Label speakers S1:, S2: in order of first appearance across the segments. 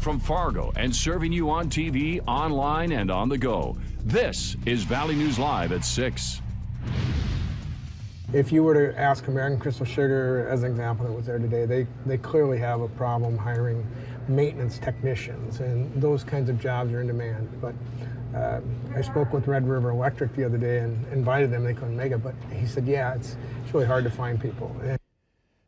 S1: from Fargo and serving you on TV, online, and on the go. This is Valley News Live at 6.
S2: If you were to ask American Crystal Sugar, as an example that was there today, they clearly have a problem hiring maintenance technicians, and those kinds of jobs are in demand. But I spoke with Red River Electric the other day and invited them. They couldn't make it, but he said, yeah, it's really hard to find people.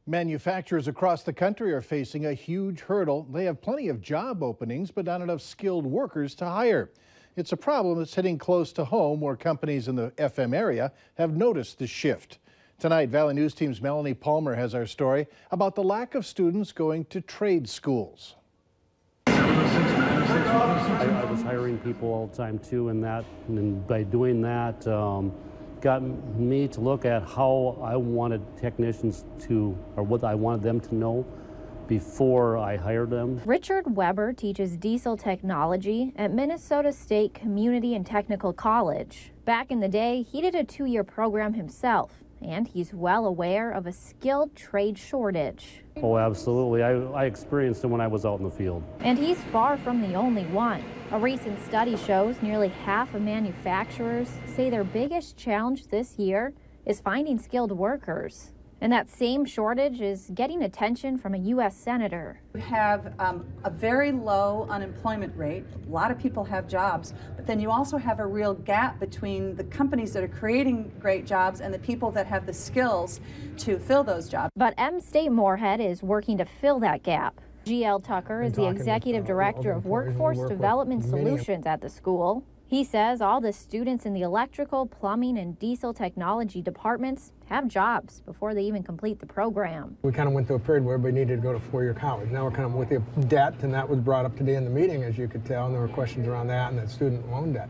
S3: Manufacturers across the country are facing a huge hurdle. They have plenty of job openings, but not enough skilled workers to hire. It's a problem that's hitting close to home, where companies in the FM area have noticed the shift. Tonight, Valley News Team's Melanie Palmer has our story about the lack of students going to trade schools.
S4: I was hiring people all the time too, and by doing that, got me to look at how I wanted technicians to, or what I wanted them to know before I hired them.
S5: Richard Weber teaches diesel technology at Minnesota State Community and Technical College. Back in the day, he did a 2-year program himself, and he's well aware of a skilled trade shortage.
S4: Oh, absolutely. I experienced it when I was out in the field.
S5: And he's far from the only one. A recent study shows nearly half of manufacturers say their biggest challenge this year is finding skilled workers. And that same shortage is getting attention from a U.S. senator.
S6: You have a very low unemployment rate. A lot of people have jobs, but then you also have a real gap between the companies that are creating great jobs and the people that have the skills to fill those jobs.
S5: But M-State Moorhead is working to fill that gap. G.L. Tucker is the executive director of Workforce Development Solutions at the school. He says all the students in the electrical, plumbing, and diesel technology departments have jobs before they even complete the program.
S2: We kind of went through a period where everybody needed to go to 4-year college. Now we're kind of with the debt, and that was brought up today in the meeting, as you could tell, and there were questions around that and that student loan debt.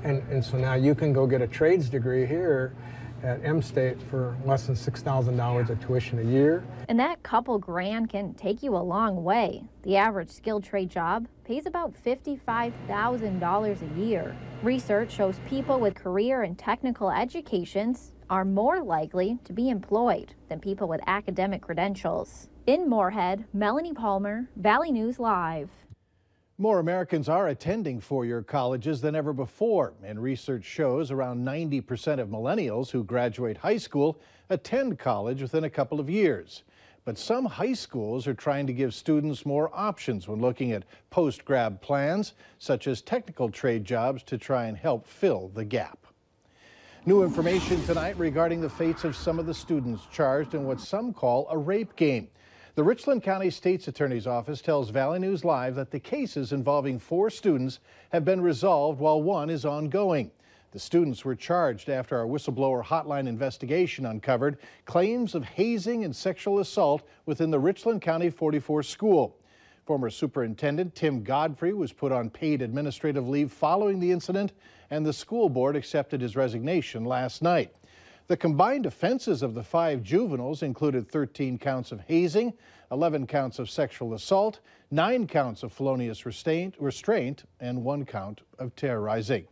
S2: And so now you can go get a trades degree here at M-State for less than $6,000 of tuition a year.
S5: And that couple grand can take you a long way. The average skilled trade job pays about $55,000 a year. Research shows people with career and technical educations are more likely to be employed than people with academic credentials. In Moorhead, Melanie Palmer, Valley News Live.
S3: More Americans are attending 4-year colleges than ever before, and research shows around 90% of millennials who graduate high school attend college within a couple of years. But some high schools are trying to give students more options when looking at post-grad plans, such as technical trade jobs, to try and help fill the gap. New information tonight regarding the fates of some of the students charged in what some call a rape game. The Richland County State's Attorney's Office tells Valley News Live that the cases involving 4 students have been resolved while 1 is ongoing. The students were charged after our whistleblower hotline investigation uncovered claims of hazing and sexual assault within the Richland County 44 school. Former Superintendent Tim Godfrey was put on paid administrative leave following the incident, and the school board accepted his resignation last night. The combined offenses of the 5 juveniles included 13 counts of hazing, 11 counts of sexual assault, 9 counts of felonious restraint, and 1 count of terrorizing.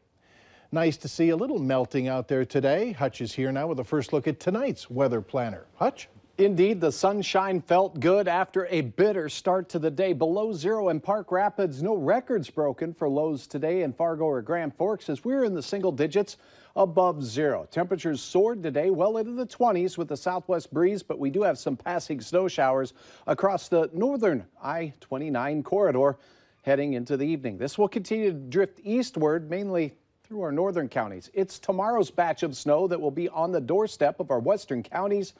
S3: Nice to see a little melting out there today. Hutch is here now with a first look at tonight's weather planner. Hutch?
S7: Indeed, the sunshine felt good after a bitter start to the day. Below zero in Park Rapids, no records broken for lows today in Fargo or Grand Forks as we're in the single digits above zero. Temperatures soared today well into the 20s with the southwest breeze, but we do have some passing snow showers across the northern I-29 corridor heading into the evening. This will continue to drift eastward, mainly through our northern counties. It's tomorrow's batch of snow that will be on the doorstep of our western counties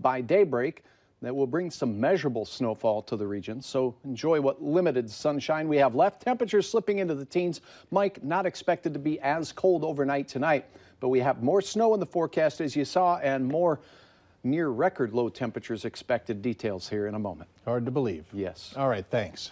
S7: by daybreak that will bring some measurable snowfall to the region. So enjoy what limited sunshine we have left. Temperatures slipping into the teens. Mike, not expected to be as cold overnight tonight, but we have more snow in the forecast as you saw and more near record low temperatures expected. Details here in a moment.
S3: Hard to believe.
S7: Yes.
S3: All right, thanks.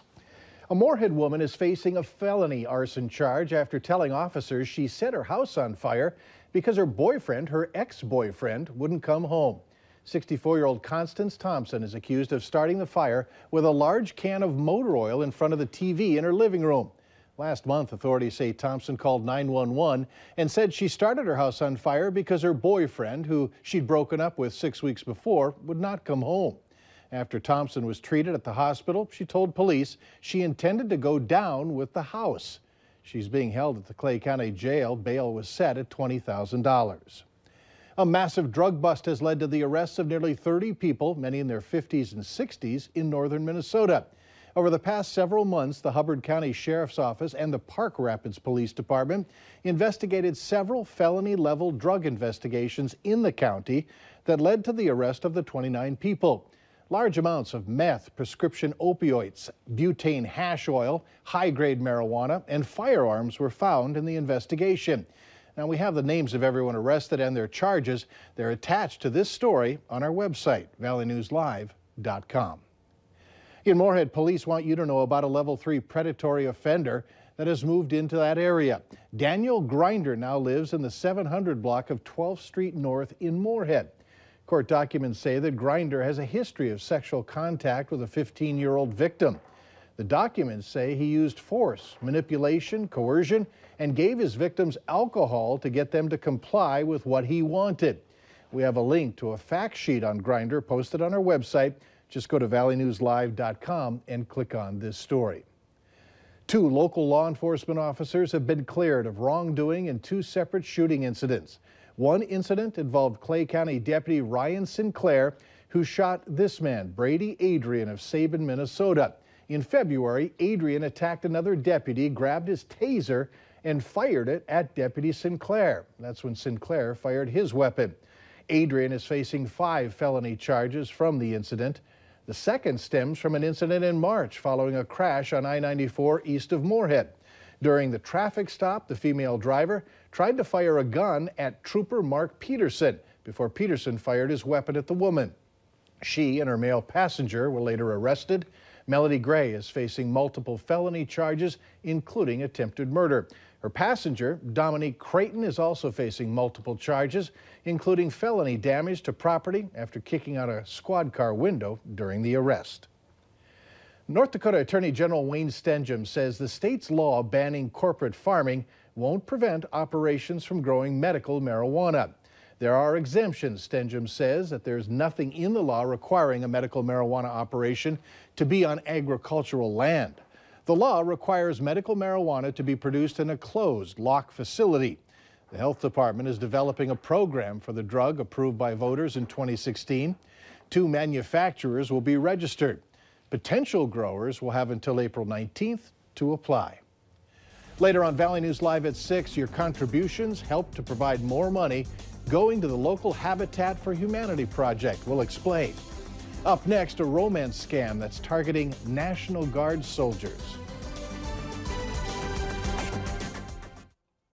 S3: A Moorhead woman is facing a felony arson charge after telling officers she set her house on fire because her ex-boyfriend, wouldn't come home. 64-year-old Constance Thompson is accused of starting the fire with a large can of motor oil in front of the TV in her living room. Last month, authorities say Thompson called 911 and said she started her house on fire because her boyfriend, who she'd broken up with 6 weeks before, would not come home. After Thompson was treated at the hospital, she told police she intended to go down with the house. She's being held at the Clay County Jail. Bail was set at $20,000. A massive drug bust has led to the arrests of nearly 30 people, many in their 50s and 60s, in northern Minnesota. Over the past several months, the Hubbard County Sheriff's Office and the Park Rapids Police Department investigated several felony-level drug investigations in the county that led to the arrest of the 29 people. Large amounts of meth, prescription opioids, butane hash oil, high-grade marijuana, and firearms were found in the investigation. Now, we have the names of everyone arrested and their charges. They're attached to this story on our website, valleynewslive.com. In Moorhead, police want you to know about a level 3 predatory offender that has moved into that area. Daniel Grinder now lives in the 700 block of 12th Street North in Moorhead. Court documents say that Grinder has a history of sexual contact with a 15-year-old victim. The documents say he used force, manipulation, coercion, and gave his victims alcohol to get them to comply with what he wanted. We have a link to a fact sheet on Grinder posted on our website. Just go to valleynewslive.com and click on this story. 2 local law enforcement officers have been cleared of wrongdoing in 2 separate shooting incidents. One incident involved Clay County Deputy Ryan Sinclair, who shot this man, Brady Adrian of Sabin, Minnesota. In February, Adrian attacked another deputy, grabbed his taser, and fired it at Deputy Sinclair. That's when Sinclair fired his weapon. Adrian is facing 5 felony charges from the incident. The second stems from an incident in March following a crash on I-94 east of Moorhead. During the traffic stop, the female driver tried to fire a gun at Trooper Mark Peterson before Peterson fired his weapon at the woman. She and her male passenger were later arrested. Melody Gray is facing multiple felony charges, including attempted murder. Her passenger, Dominique Creighton, is also facing multiple charges, including felony damage to property after kicking out a squad car window during the arrest. North Dakota Attorney General Wayne Stenjum says the state's law banning corporate farming won't prevent operations from growing medical marijuana. There are exemptions. Stenjum says that there's nothing in the law requiring a medical marijuana operation to be on agricultural land. The law requires medical marijuana to be produced in a closed, locked facility. The health department is developing a program for the drug approved by voters in 2016. 2 manufacturers will be registered. Potential growers will have until April 19th to apply. Later on Valley News Live at 6, your contributions help to provide more money going to the local Habitat for Humanity project. We'll explain. Up next, a romance scam that's targeting National Guard soldiers.